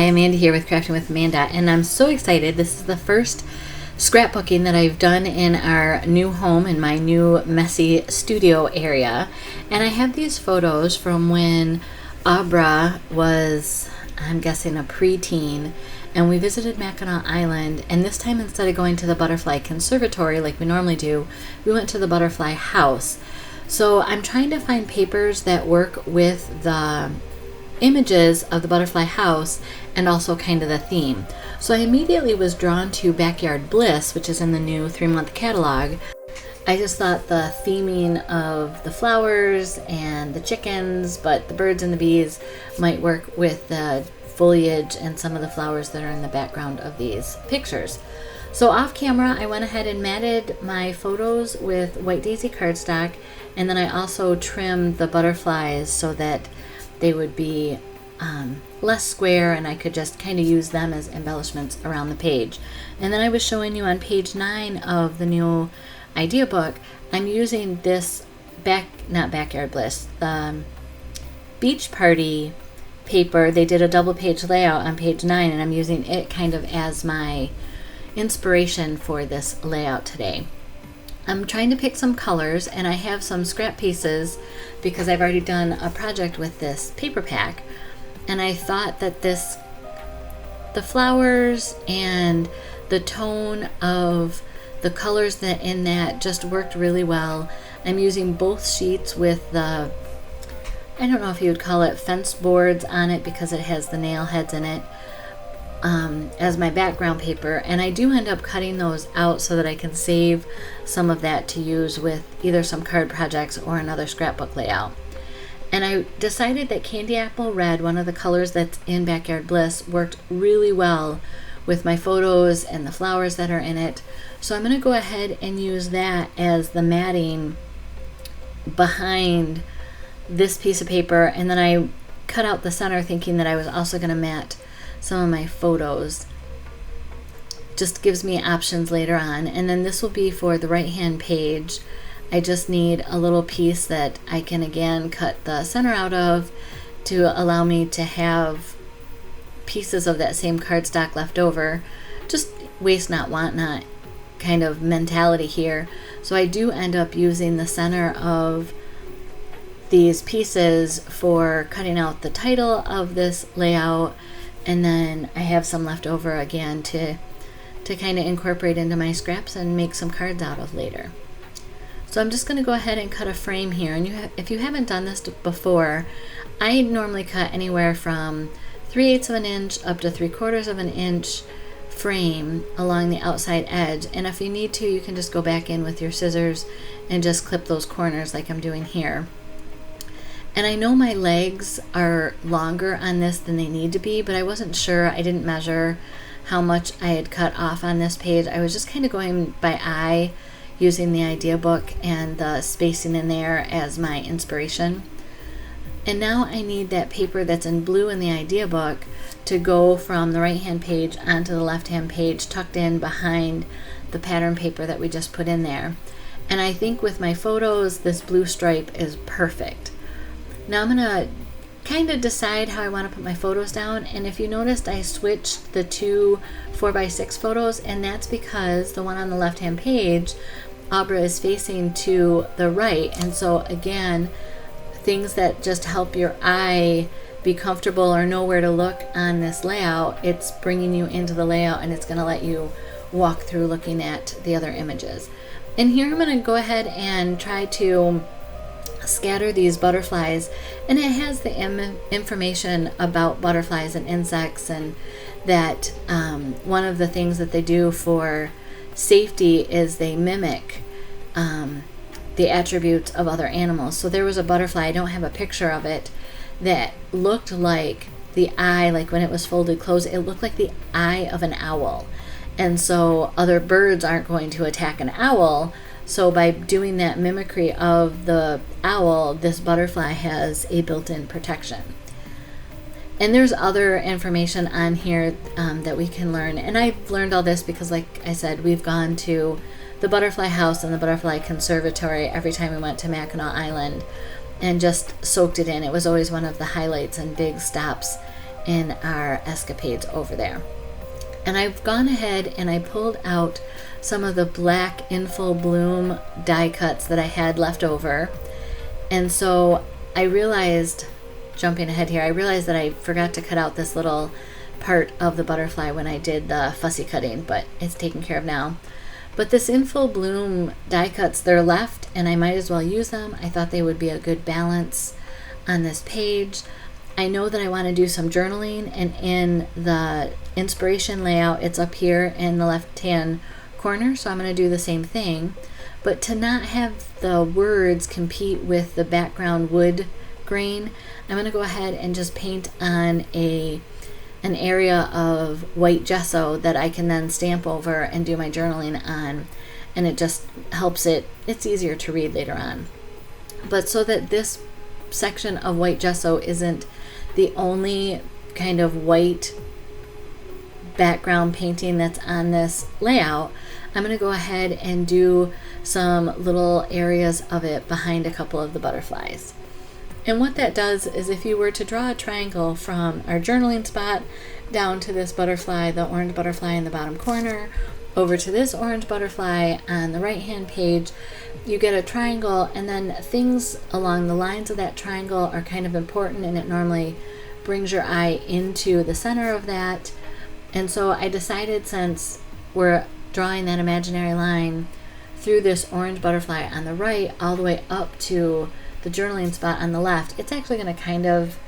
I'm Andy here with Crafting with Amanda, and I'm so excited. This is the first scrapbooking that I've done in our new home, in my new messy studio area. And I have these photos from when Abra was, I'm guessing, a preteen, and we visited Mackinac Island. And this time, instead of going to the Butterfly Conservatory like we normally do, we went to the Butterfly House. So I'm trying to find papers that work with the images of the butterfly house and also kind of the theme. So I immediately was drawn to Backyard Bliss, which is in the new 3-month catalog. I just thought the theming of the flowers and the chickens, but the birds and the bees might work with the foliage and some of the flowers that are in the background of these pictures. So off camera, I went ahead and matted my photos with white daisy cardstock, and then I also trimmed the butterflies so that they would be less square, and I could just kind of use them as embellishments around the page. And then I was showing you on page 9 of the new idea book, I'm using this not Backyard Bliss, the Beach Party paper. They did a double page layout on page 9, and I'm using it kind of as my inspiration for this layout today. I'm trying to pick some colors, and I have some scrap pieces because I've already done a project with this paper pack, and I thought that the flowers and the tone of the colors that in that just worked really well. I'm using both sheets with the, I don't know if you would call it fence boards on it because it has the nail heads in it, as my background paper, and I do end up cutting those out so that I can save some of that to use with either some card projects or another scrapbook layout. And I decided that Candy Apple Red, one of the colors that's in Backyard Bliss, worked really well with my photos and the flowers that are in it. So I'm going to go ahead and use that as the matting behind this piece of paper, and then I cut out the center thinking that I was also going to mat some of my photos. Just gives me options later on. And then this will be for the right hand page. I just need a little piece that I can again cut the center out of to allow me to have pieces of that same cardstock left over. Just waste not, want not kind of mentality here. So I do end up using the center of these pieces for cutting out the title of this layout, and then I have some left over again to kind of incorporate into my scraps and make some cards out of later. So I'm just going to go ahead and cut a frame here, and if you haven't done this before, I normally cut anywhere from 3/8 of an inch up to 3/4 of an inch frame along the outside edge, and if you need to, you can just go back in with your scissors and just clip those corners like I'm doing here. And I know my legs are longer on this than they need to be, but I wasn't sure. I didn't measure how much I had cut off on this page. I was just kind of going by eye, using the idea book and the spacing in there as my inspiration. And now I need that paper that's in blue in the idea book to go from the right hand page onto the left hand page, tucked in behind the pattern paper that we just put in there. And I think with my photos, this blue stripe is perfect. Now I'm going to kind of decide how I want to put my photos down, and if you noticed, I switched the two 4x6 photos, and that's because the one on the left hand page, Abra is facing to the right, and so again, things that just help your eye be comfortable or know where to look on this layout, it's bringing you into the layout, and it's going to let you walk through looking at the other images. And here I'm going to go ahead and try to scatter these butterflies, and it has the information about butterflies and insects, and that one of the things that they do for safety is they mimic the attributes of other animals. So there was a butterfly, I don't have a picture of it, that looked like the eye, like when it was folded closed, it looked like the eye of an owl. And so other birds aren't going to attack an owl. So by doing that mimicry of the owl, this butterfly has a built-in protection. And there's other information on here that we can learn. And I've learned all this because, like I said, we've gone to the Butterfly House and the Butterfly Conservatory every time we went to Mackinac Island and just soaked it in. It was always one of the highlights and big stops in our escapades over there. And I've gone ahead and I pulled out some of the black in full bloom die cuts that I had left over. And so I realized, jumping ahead here, I realized that I forgot to cut out this little part of the butterfly when I did the fussy cutting, but it's taken care of now. But this in full bloom die cuts, they're left and I might as well use them. I thought they would be a good balance on this page. I know that I want to do some journaling, and in the inspiration layout, it's up here in the left-hand corner, so I'm going to do the same thing. But to not have the words compete with the background wood grain, I'm going to go ahead and just paint on an area of white gesso that I can then stamp over and do my journaling on, and it just helps it's easier to read later on. But so that this section of white gesso isn't the only kind of white background painting that's on this layout, I'm going to go ahead and do some little areas of it behind a couple of the butterflies. And what that does is, if you were to draw a triangle from our journaling spot down to this butterfly, the orange butterfly in the bottom corner, over to this orange butterfly on the right hand page, you get a triangle, and then things along the lines of that triangle are kind of important, and it normally brings your eye into the center of that. And so I decided, since we're drawing that imaginary line through this orange butterfly on the right all the way up to the journaling spot on the left, it's actually going to kind of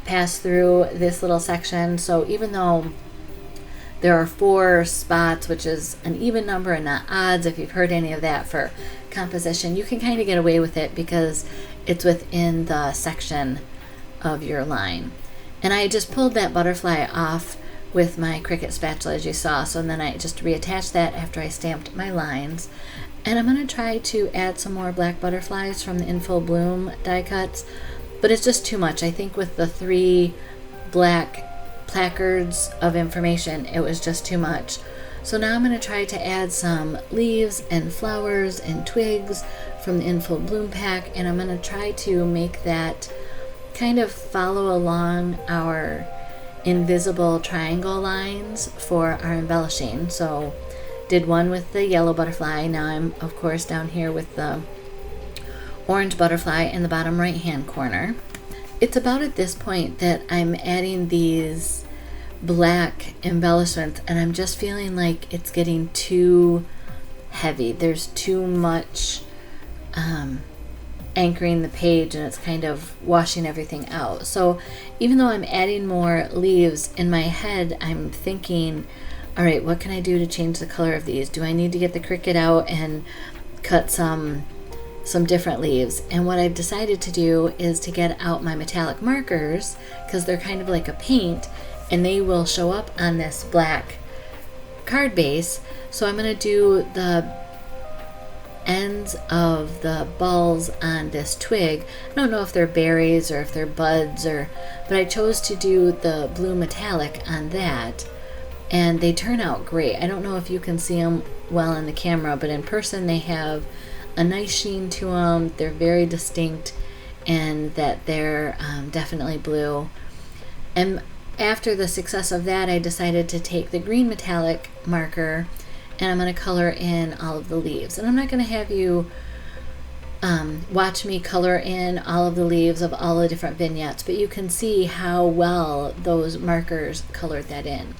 pass through this little section. So even though there are 4 spots, which is an even number and not odds, if you've heard any of that for composition, you can kind of get away with it because it's within the section of your line. And I just pulled that butterfly off with my Cricut spatula, as you saw, so then I just reattached that after I stamped my lines. And I'm going to try to add some more black butterflies from the In Full Bloom die cuts, but it's just too much. I think with the 3 black placards of information, it was just too much. So now I'm going to try to add some leaves and flowers and twigs from the In Full Bloom pack, and I'm going to try to make that kind of follow along our invisible triangle lines for our embellishing. So did one with the yellow butterfly. Now I'm of course down here with the orange butterfly in the bottom right hand corner. It's about at this point that I'm adding these black embellishments, and I'm just feeling like it's getting too heavy. There's too much anchoring the page, and it's kind of washing everything out. So even though I'm adding more leaves, in my head I'm thinking, all right, what can I do to change the color of these? Do I need to get the Cricut out and cut some different leaves? And what I've decided to do is to get out my metallic markers, because they're kind of like a paint, and they will show up on this black card base. So I'm going to do the ends of the balls on this twig. I don't know if they're berries or if they're buds, but I chose to do the blue metallic on that, and they turn out great. I don't know if you can see them well in the camera, but in person they have a nice sheen to them. They're very distinct, and that they're definitely blue. And after the success of that, I decided to take the green metallic marker, and I'm going to color in all of the leaves. And I'm not going to have you watch me color in all of the leaves of all the different vignettes, but you can see how well those markers colored that in.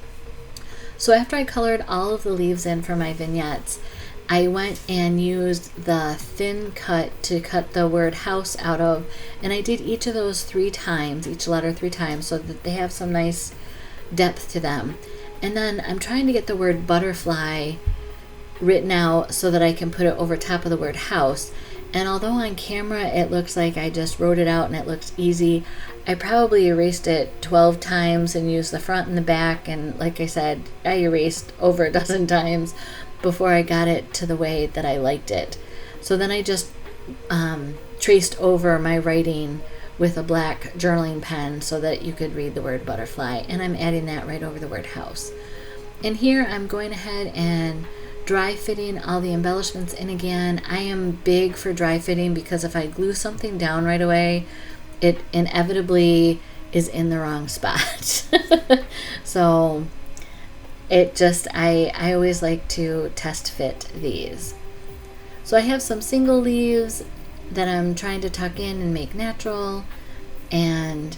So after I colored all of the leaves in for my vignettes, I went and used the thin cut to cut the word house out of, and I did each of those 3 times, each letter 3 times, so that they have some nice depth to them. And then I'm trying to get the word butterfly written out so that I can put it over top of the word house. And although on camera it looks like I just wrote it out and it looks easy, I probably erased it 12 times and used the front and the back, and like I said, I erased over a dozen times before I got it to the way that I liked it. So then I just traced over my writing with a black journaling pen so that you could read the word butterfly, and I'm adding that right over the word house. And here I'm going ahead and dry fitting all the embellishments in again. I am big for dry fitting because if I glue something down right away, it inevitably is in the wrong spot. So it just, I always like to test fit these. So I have some single leaves that I'm trying to tuck in and make natural, and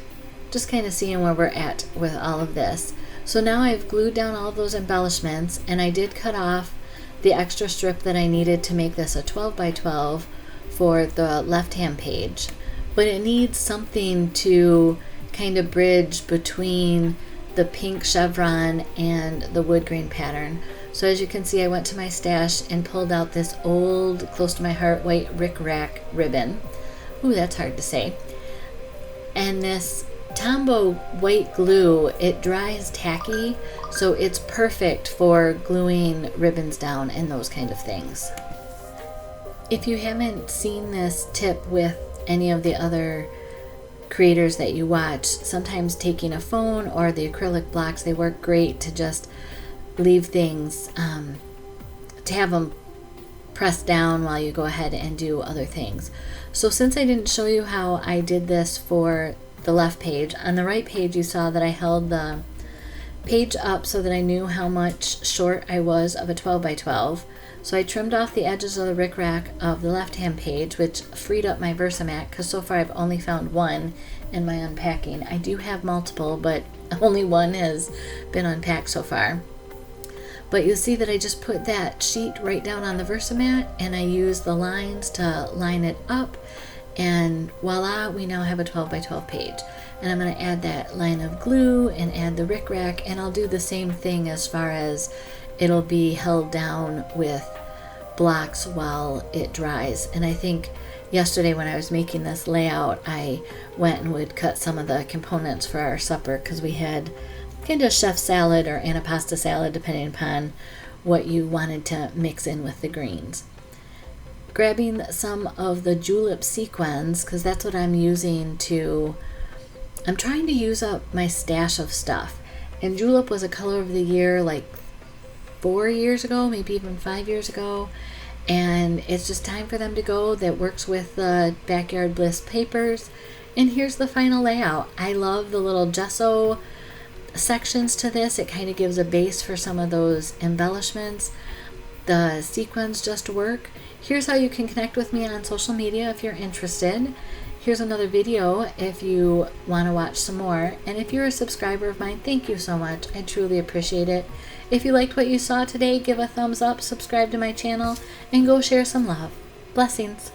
just kind of seeing where we're at with all of this. So now I've glued down all of those embellishments, and I did cut off the extra strip that I needed to make this a 12 by 12 for the left-hand page. But it needs something to kind of bridge between the pink chevron and the wood grain pattern. So as you can see, I went to my stash and pulled out this old, close to my heart, white rickrack ribbon. Ooh, that's hard to say. And this Tombow white glue, it dries tacky, so it's perfect for gluing ribbons down and those kind of things. If you haven't seen this tip with any of the other creators that you watch, sometimes taking a phone or the acrylic blocks, they work great to just leave things, to have them pressed down while you go ahead and do other things. So since I didn't show you how I did this for the left page, on the right page you saw that I held the page up so that I knew how much short I was of a 12 by 12. So I trimmed off the edges of the rickrack of the left hand page, which freed up my Versamat, because so far I've only found one in my unpacking. I do have multiple, but only one has been unpacked so far. But you'll see that I just put that sheet right down on the Versamat, and I used the lines to line it up, and voila, we now have a 12 by 12 page. And I'm going to add that line of glue and add the rickrack, and I'll do the same thing as far as it'll be held down with blocks while it dries. And I think yesterday when I was making this layout, I went and would cut some of the components for our supper, because we had kind of chef salad or antipasta salad, depending upon what you wanted to mix in with the greens. Grabbing some of the julep sequins, because that's what I'm using to, I'm trying to use up my stash of stuff. And julep was a color of the year like 4 years ago, maybe even 5 years ago. And it's just time for them to go. That works with the Backyard Bliss papers. And here's the final layout. I love the little gesso sections to this. It kind of gives a base for some of those embellishments. The sequins just work. Here's how you can connect with me on social media if you're interested. Here's another video if you want to watch some more. And if you're a subscriber of mine, thank you so much. I truly appreciate it. If you liked what you saw today, give a thumbs up, subscribe to my channel, and go share some love. Blessings.